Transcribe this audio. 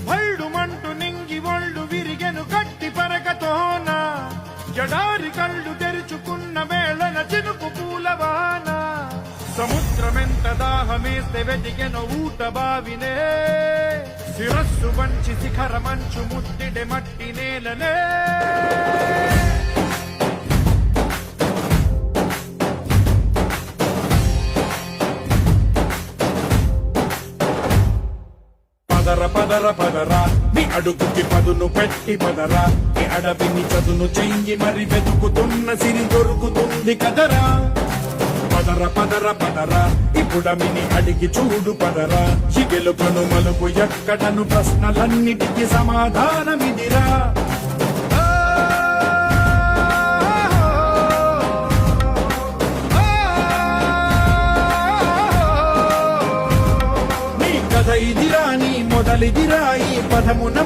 భళ్ళుమంటూ నింగి ఒళ్ళు విరిగెను గట్టి పరకతోన జడారి కళ్ళు తెరుచుకున్న వేళన చినుకు పూలవాన సముద్రమెంత దాహమేస్తే వెతికెను ఊట బావినే శిరస్సు వంచి శిఖర మంచు ముద్దిడె మట్టి నేలనే పదర పదర పదరా నీ అడుగుకి పదును పెట్టి పదరా నీ అడవిని చదును చెయ్యి మరి వెతుకుతున్న సిరి దొరుకుతుంది కదరా పదర పదర పదరా ఇప్పుడమిని అడిగి చూడు పదరా చిగెలుకను మలుపు ఎక్కడను ప్రశ్నలన్నిటికీ సమాధానమిదిరా నీ కథ ఇదిరా నీ మొదలిదిరా ఈ పదమున